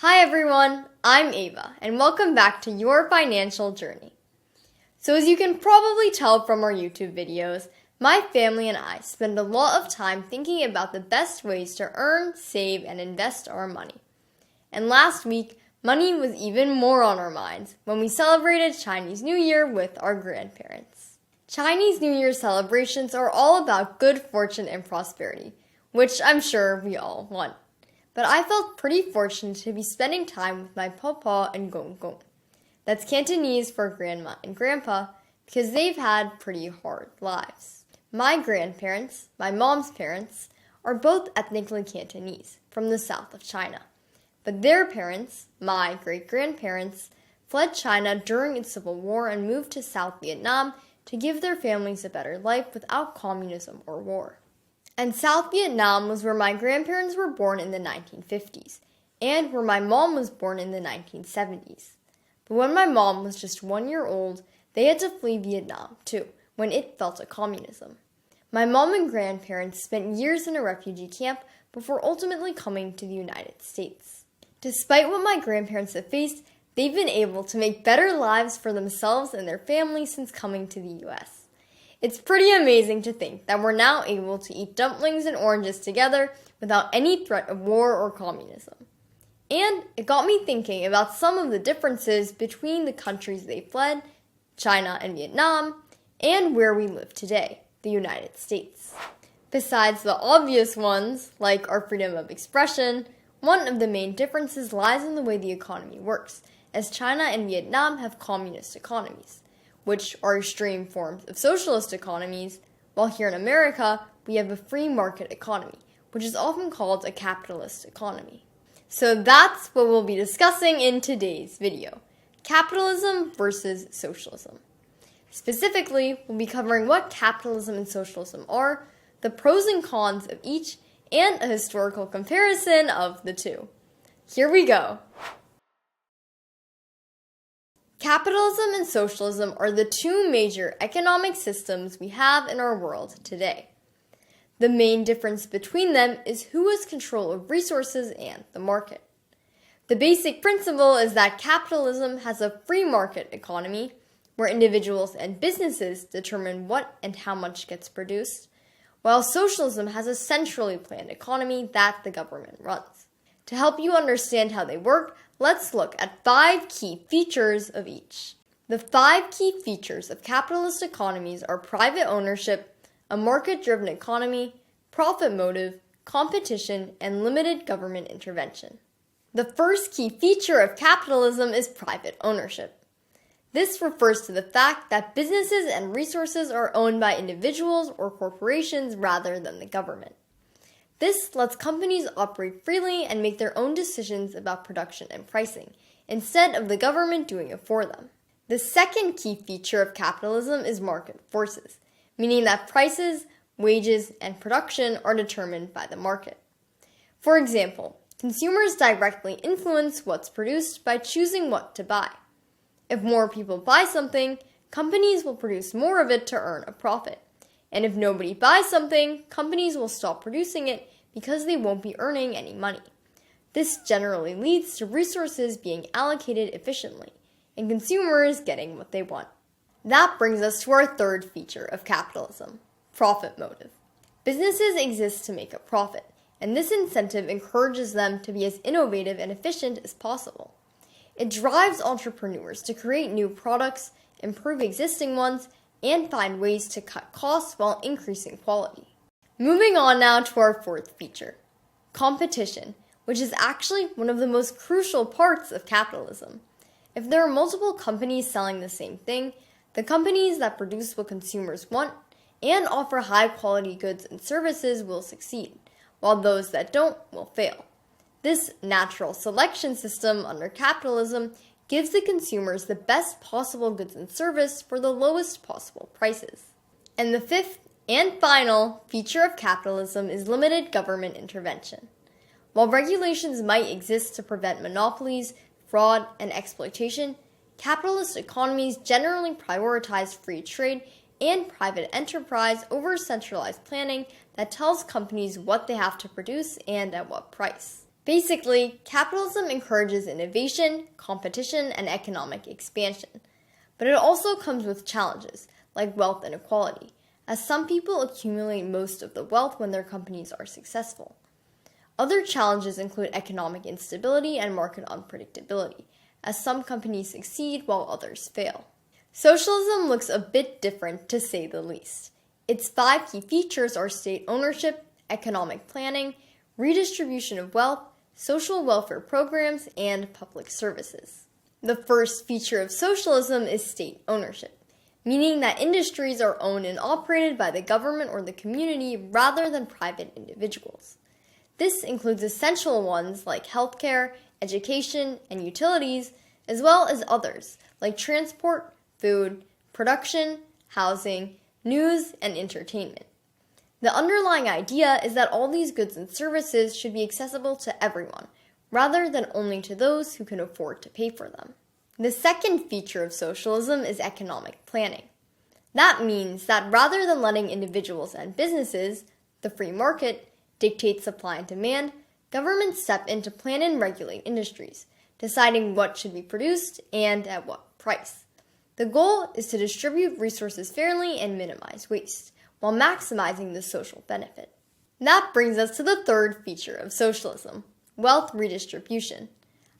Hi everyone, I'm Ava, and welcome back to Your Financial Journey. So as you can probably tell from our YouTube videos, my family and I spend a lot of time thinking about the best ways to earn, save, and invest our money. And last week, money was even more on our minds when we celebrated Chinese New Year with our grandparents. Chinese New Year celebrations are all about good fortune and prosperity, which I'm sure we all want. But I felt pretty fortunate to be spending time with my papa and gong gong. That's Cantonese for grandma and grandpa because they've had pretty hard lives. My grandparents, my mom's parents, are both ethnically Cantonese from the south of China. But their parents, my great-grandparents, fled China during its civil war and moved to South Vietnam to give their families a better life without communism or war. And South Vietnam was where my grandparents were born in the 1950s, and where my mom was born in the 1970s. But when my mom was just 1 year old, they had to flee Vietnam, too, when it fell to communism. My mom and grandparents spent years in a refugee camp before ultimately coming to the United States. Despite what my grandparents have faced, they've been able to make better lives for themselves and their families since coming to the U.S. It's pretty amazing to think that we're now able to eat dumplings and oranges together without any threat of war or communism. And it got me thinking about some of the differences between the countries they fled, China and Vietnam, and where we live today, the United States. Besides the obvious ones, like our freedom of expression, one of the main differences lies in the way the economy works, as China and Vietnam have communist economies, which are extreme forms of socialist economies, while here in America, we have a free market economy, which is often called a capitalist economy. So that's what we'll be discussing in today's video: capitalism versus socialism. Specifically, we'll be covering what capitalism and socialism are, the pros and cons of each, and a historical comparison of the two. Here we go. Capitalism and socialism are the two major economic systems we have in our world today. The main difference between them is who has control of resources and the market. The basic principle is that capitalism has a free market economy, where individuals and businesses determine what and how much gets produced, while socialism has a centrally planned economy that the government runs. To help you understand how they work, let's look at 5 key features of each. The 5 key features of capitalist economies are private ownership, a market-driven economy, profit motive, competition, and limited government intervention. The first key feature of capitalism is private ownership. This refers to the fact that businesses and resources are owned by individuals or corporations rather than the government. This lets companies operate freely and make their own decisions about production and pricing, instead of the government doing it for them. The second key feature of capitalism is market forces, meaning that prices, wages, and production are determined by the market. For example, consumers directly influence what's produced by choosing what to buy. If more people buy something, companies will produce more of it to earn a profit. And if nobody buys something, companies will stop producing it because they won't be earning any money. This generally leads to resources being allocated efficiently, and consumers getting what they want. That brings us to our third feature of capitalism: profit motive. Businesses exist to make a profit, and this incentive encourages them to be as innovative and efficient as possible. It drives entrepreneurs to create new products, improve existing ones, and find ways to cut costs while increasing quality. Moving on now to our fourth feature: competition, which is actually one of the most crucial parts of capitalism. If there are multiple companies selling the same thing, the companies that produce what consumers want and offer high-quality goods and services will succeed, while those that don't will fail. This natural selection system under capitalism gives the consumers the best possible goods and service for the lowest possible prices. And the fifth and final feature of capitalism is limited government intervention. While regulations might exist to prevent monopolies, fraud, and exploitation, capitalist economies generally prioritize free trade and private enterprise over centralized planning that tells companies what they have to produce and at what price. Basically, capitalism encourages innovation, competition, and economic expansion. But it also comes with challenges, like wealth inequality, as some people accumulate most of the wealth when their companies are successful. Other challenges include economic instability and market unpredictability, as some companies succeed while others fail. Socialism looks a bit different, to say the least. Its 5 key features are state ownership, economic planning, redistribution of wealth, social welfare programs, and public services. The first feature of socialism is state ownership, meaning that industries are owned and operated by the government or the community rather than private individuals. This includes essential ones like healthcare, education, and utilities, as well as others like transport, food, production, housing, news, and entertainment. The underlying idea is that all these goods and services should be accessible to everyone, rather than only to those who can afford to pay for them. The second feature of socialism is economic planning. That means that rather than letting individuals and businesses, the free market, dictate supply and demand, governments step in to plan and regulate industries, deciding what should be produced and at what price. The goal is to distribute resources fairly and minimize waste, while maximizing the social benefit. That brings us to the third feature of socialism, wealth redistribution.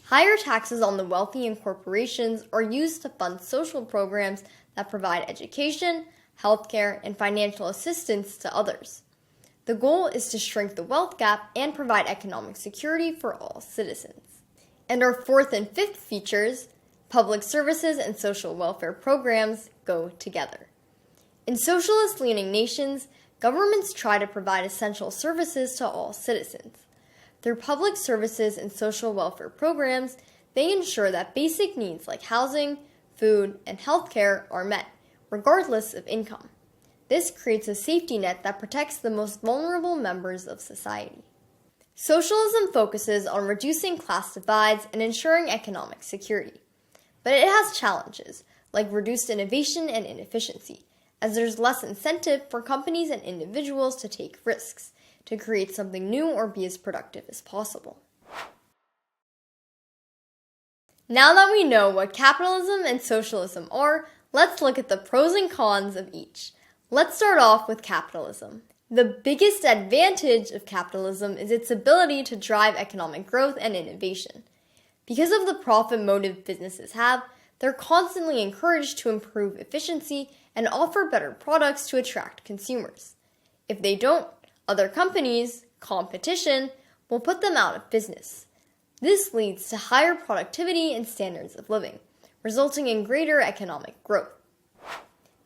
Higher taxes on the wealthy and corporations are used to fund social programs that provide education, healthcare, and financial assistance to others. The goal is to shrink the wealth gap and provide economic security for all citizens. And our fourth and fifth features, public services and social welfare programs, go together. In socialist-leaning nations, governments try to provide essential services to all citizens. Through public services and social welfare programs, they ensure that basic needs like housing, food, and healthcare are met, regardless of income. This creates a safety net that protects the most vulnerable members of society. Socialism focuses on reducing class divides and ensuring economic security. But it has challenges, like reduced innovation and inefficiency, as there's less incentive for companies and individuals to take risks, to create something new or be as productive as possible. Now that we know what capitalism and socialism are, let's look at the pros and cons of each. Let's start off with capitalism. The biggest advantage of capitalism is its ability to drive economic growth and innovation. Because of the profit motive businesses have, they're constantly encouraged to improve efficiency and offer better products to attract consumers. If they don't, other companies, competition, will put them out of business. This leads to higher productivity and standards of living, resulting in greater economic growth.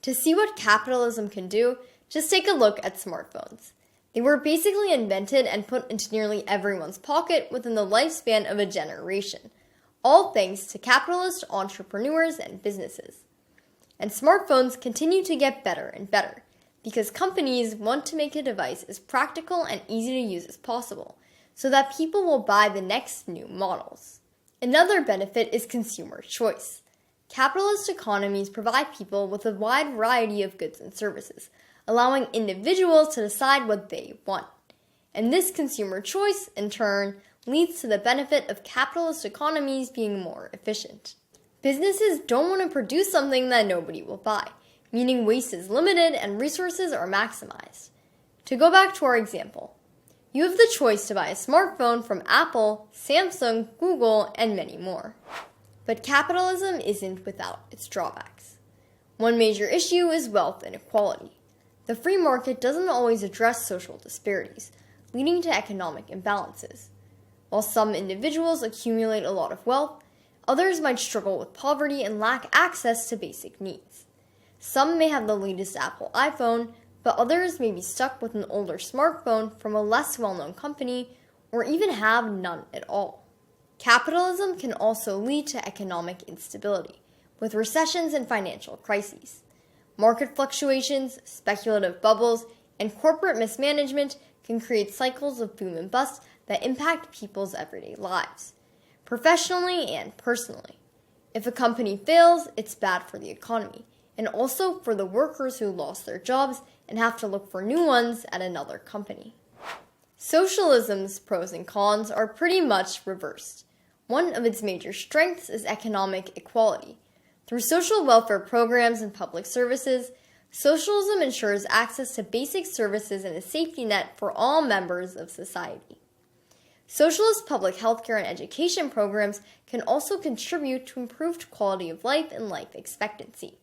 To see what capitalism can do, just take a look at smartphones. They were basically invented and put into nearly everyone's pocket within the lifespan of a generation, all thanks to capitalist entrepreneurs and businesses. And smartphones continue to get better and better, because companies want to make a device as practical and easy to use as possible, so that people will buy the next new models. Another benefit is consumer choice. Capitalist economies provide people with a wide variety of goods and services, allowing individuals to decide what they want. And this consumer choice, in turn, leads to the benefit of capitalist economies being more efficient. Businesses don't want to produce something that nobody will buy, meaning waste is limited and resources are maximized. To go back to our example, you have the choice to buy a smartphone from Apple, Samsung, Google, and many more. But capitalism isn't without its drawbacks. One major issue is wealth inequality. The free market doesn't always address social disparities, leading to economic imbalances. While some individuals accumulate a lot of wealth, others might struggle with poverty and lack access to basic needs. Some may have the latest Apple iPhone, but others may be stuck with an older smartphone from a less well-known company, or even have none at all. Capitalism can also lead to economic instability, with recessions and financial crises. Market fluctuations, speculative bubbles, and corporate mismanagement can create cycles of boom and bust that impact people's everyday lives, professionally and personally. If a company fails, it's bad for the economy, and also for the workers who lost their jobs and have to look for new ones at another company. Socialism's pros and cons are pretty much reversed. One of its major strengths is economic equality. Through social welfare programs and public services, socialism ensures access to basic services and a safety net for all members of society. Socialist public healthcare and education programs can also contribute to improved quality of life and life expectancy.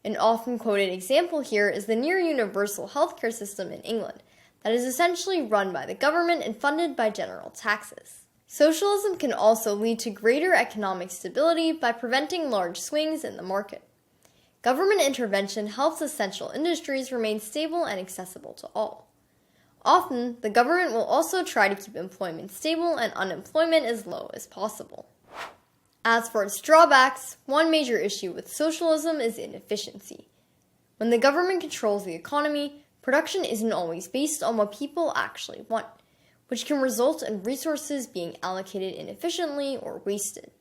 An often quoted example here is the near-universal healthcare system in England that is essentially run by the government and funded by general taxes. Socialism can also lead to greater economic stability by preventing large swings in the market. Government intervention helps essential industries remain stable and accessible to all. Often, the government will also try to keep employment stable and unemployment as low as possible. As for its drawbacks, one major issue with socialism is inefficiency. When the government controls the economy, production isn't always based on what people actually want, which can result in resources being allocated inefficiently or wasted.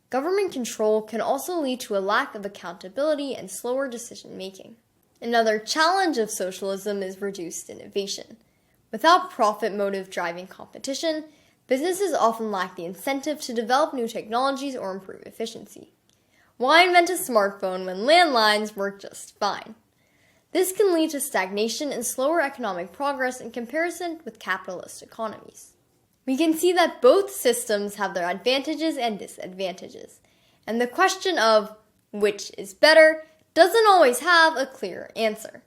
Government control can also lead to a lack of accountability and slower decision-making. Another challenge of socialism is reduced innovation. Without profit motive driving competition, businesses often lack the incentive to develop new technologies or improve efficiency. Why invent a smartphone when landlines work just fine? This can lead to stagnation and slower economic progress in comparison with capitalist economies. We can see that both systems have their advantages and disadvantages, and the question of which is better doesn't always have a clear answer.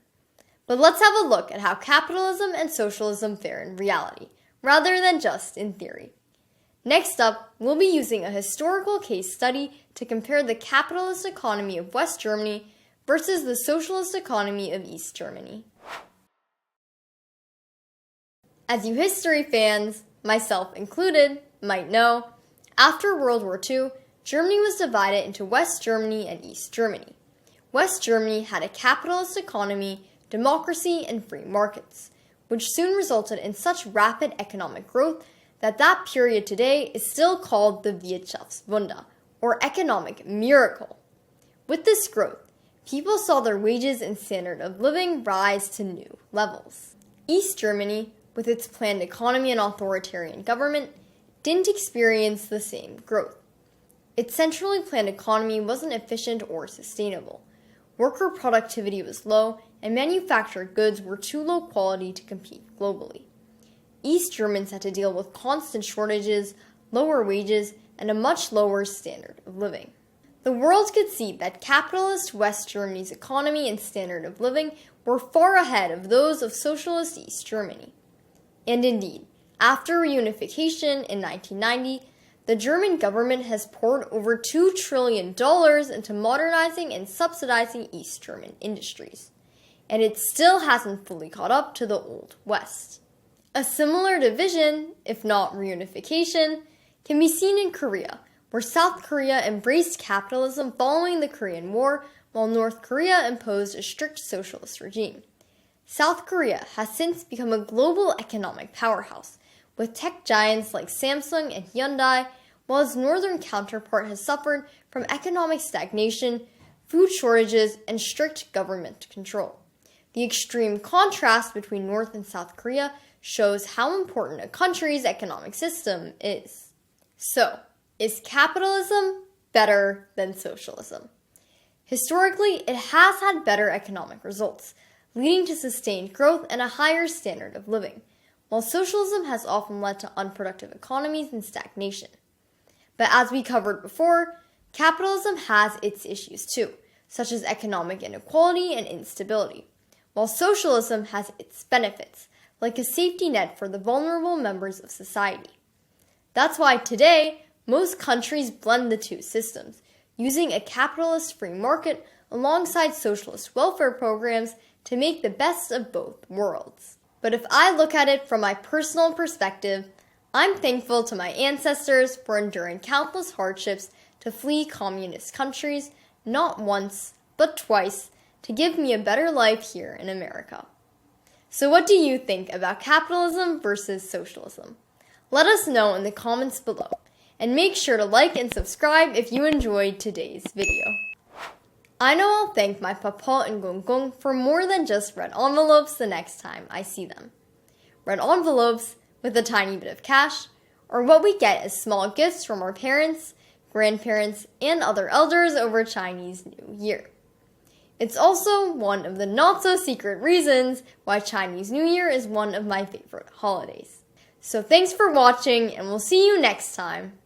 But let's have a look at how capitalism and socialism fare in reality, rather than just in theory. Next up, we'll be using a historical case study to compare the capitalist economy of West Germany versus the socialist economy of East Germany. As you history fans, myself included, might know, after World War II, Germany was divided into West Germany and East Germany. West Germany had a capitalist economy, democracy, and free markets, which soon resulted in such rapid economic growth that period today is still called the Wirtschaftswunder, or economic miracle. With this growth, people saw their wages and standard of living rise to new levels. East Germany, with its planned economy and authoritarian government, didn't experience the same growth. Its centrally planned economy wasn't efficient or sustainable. Worker productivity was low, and manufactured goods were too low quality to compete globally. East Germans had to deal with constant shortages, lower wages, and a much lower standard of living. The world could see that capitalist West Germany's economy and standard of living were far ahead of those of socialist East Germany. And indeed, after reunification in 1990, the German government has poured over $2 trillion into modernizing and subsidizing East German industries, and it still hasn't fully caught up to the Old West. A similar division, if not reunification, can be seen in Korea, where South Korea embraced capitalism following the Korean War, while North Korea imposed a strict socialist regime. South Korea has since become a global economic powerhouse, with tech giants like Samsung and Hyundai, while its northern counterpart has suffered from economic stagnation, food shortages, and strict government control. The extreme contrast between North and South Korea shows how important a country's economic system is. So, is capitalism better than socialism? Historically, it has had better economic results, leading to sustained growth and a higher standard of living, while socialism has often led to unproductive economies and stagnation. But as we covered before, capitalism has its issues too, such as economic inequality and instability, while socialism has its benefits, like a safety net for the vulnerable members of society. That's why today, most countries blend the two systems, using a capitalist free market alongside socialist welfare programs to make the best of both worlds. But if I look at it from my personal perspective, I'm thankful to my ancestors for enduring countless hardships to flee communist countries, not once, but twice, to give me a better life here in America. So what do you think about capitalism versus socialism? Let us know in the comments below, and make sure to like and subscribe if you enjoyed today's video. I know I'll thank my papa and gong gong for more than just red envelopes the next time I see them. red envelopes with a tiny bit of cash, or what we get as small gifts from our parents, grandparents, and other elders over Chinese New Year. It's also one of the not-so-secret reasons why Chinese New Year is one of my favorite holidays. So thanks for watching, and we'll see you next time.